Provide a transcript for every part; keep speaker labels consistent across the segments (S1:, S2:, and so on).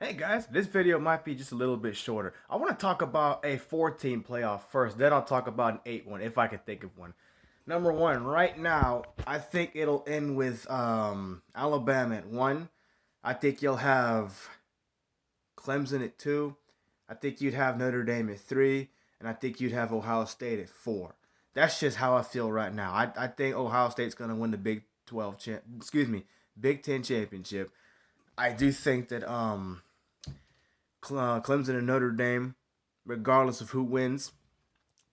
S1: Hey guys, this video might be just a little bit shorter. I want to talk about a 14 playoff first, then I'll talk about an 8 one if I can think of one. Number one, right now, I think it'll end with Alabama at 1. I think you'll have Clemson at 2. I think you'd have Notre Dame at 3. And I think you'd have Ohio State at 4. That's just how I feel right now. I think Ohio State's going to win the Big 10 championship. I do think that Clemson and Notre Dame, regardless of who wins,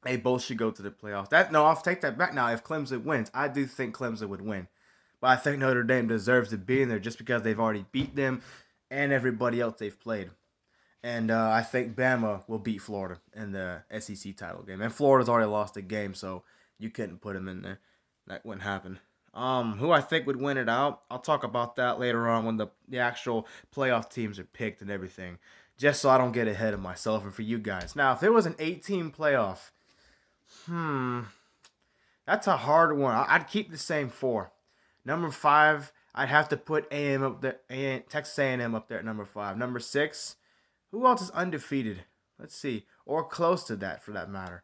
S1: they both should go to the playoffs. I'll take that back now. If Clemson wins, I do think Clemson would win, but I think Notre Dame deserves to be in there just because they've already beat them and everybody else they've played. And I think Bama will beat Florida in the SEC title game. And Florida's already lost a game, so you couldn't put them in there. That wouldn't happen. Who I think would win it out, I'll talk about that later on when the actual playoff teams are picked and everything, just so I don't get ahead of myself and for you guys. Now, if there was an 18 playoff, that's a hard one. I'd keep the same 4. Number 5, I'd have to put AM up there, Texas A&M up there at number 5. Number 6, who else is undefeated? Let's see, or close to that for that matter.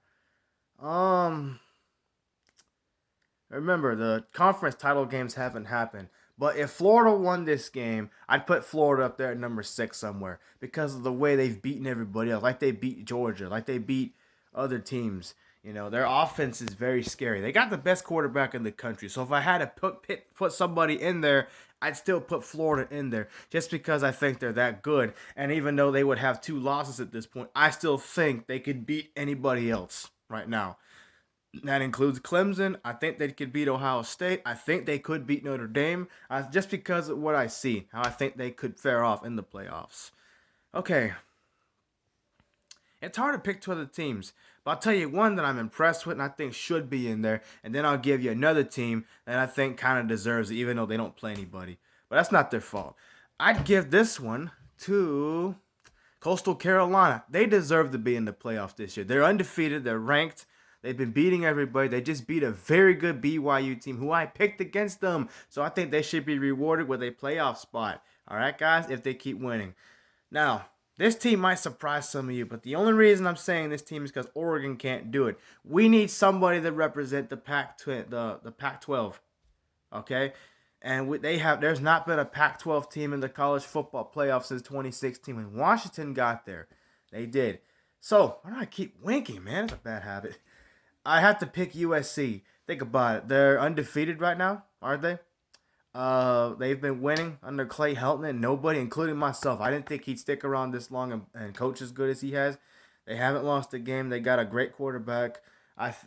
S1: Remember, the conference title games haven't happened. But if Florida won this game, I'd put Florida up there at number 6 somewhere because of the way they've beaten everybody else. Like they beat Georgia, like they beat other teams. You know, their offense is very scary. They got the best quarterback in the country. So if I had to put somebody in there, I'd still put Florida in there just because I think they're that good. And even though they would have 2 losses at this point, I still think they could beat anybody else right now. That includes Clemson. I think they could beat Ohio State. I think they could beat Notre Dame just because of what I see, how I think they could fare off in the playoffs. Okay, it's hard to pick 2 other teams, but I'll tell you one that I'm impressed with and I think should be in there, and then I'll give you another team that I think kind of deserves it, even though they don't play anybody. But that's not their fault. I'd give this one to Coastal Carolina. They deserve to be in the playoffs this year. They're undefeated. They're ranked. They've been beating everybody. They just beat a very good BYU team who I picked against them. So I think they should be rewarded with a playoff spot. All right, guys, if they keep winning. Now, this team might surprise some of you, but the only reason I'm saying this team is because Oregon can't do it. We need somebody to represent the Pac-12. Okay? And there's not been a Pac-12 team in the college football playoff since 2016 when Washington got there. They did. So, why do I keep winking, man? It's a bad habit. I have to pick USC. Think about it. They're undefeated right now, aren't they? They've been winning under Clay Helton. Nobody, including myself, I didn't think he'd stick around this long and coach as good as he has. They haven't lost a game. They got a great quarterback.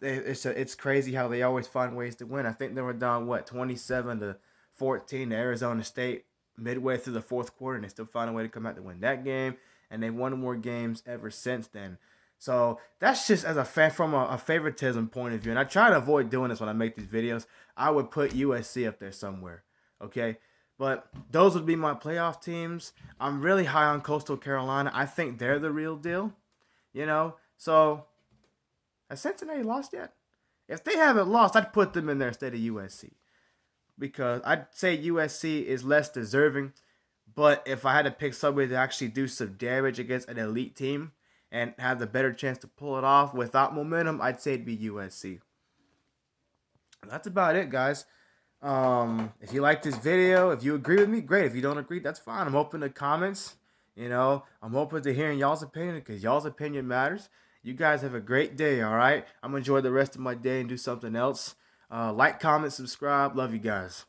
S1: It's crazy how they always find ways to win. I think they were down 27-14 to Arizona State midway through the fourth quarter, and they still found a way to come out to win that game. And they won more games ever since then. So that's just as a fan from a favoritism point of view. And I try to avoid doing this when I make these videos. I would put USC up there somewhere. Okay. But those would be my playoff teams. I'm really high on Coastal Carolina. I think they're the real deal. You know? So has Cincinnati lost yet? If they haven't lost, I'd put them in there instead of USC. Because I'd say USC is less deserving. But if I had to pick somebody to actually do some damage against an elite team and have the better chance to pull it off without momentum, I'd say it'd be USC. That's about it, guys. If you like this video, if you agree with me, great. If you don't agree, that's fine. I'm open to comments. You know, I'm open to hearing y'all's opinion because y'all's opinion matters. You guys have a great day, all right? I'm going to enjoy the rest of my day and do something else. Like, comment, subscribe. Love you guys.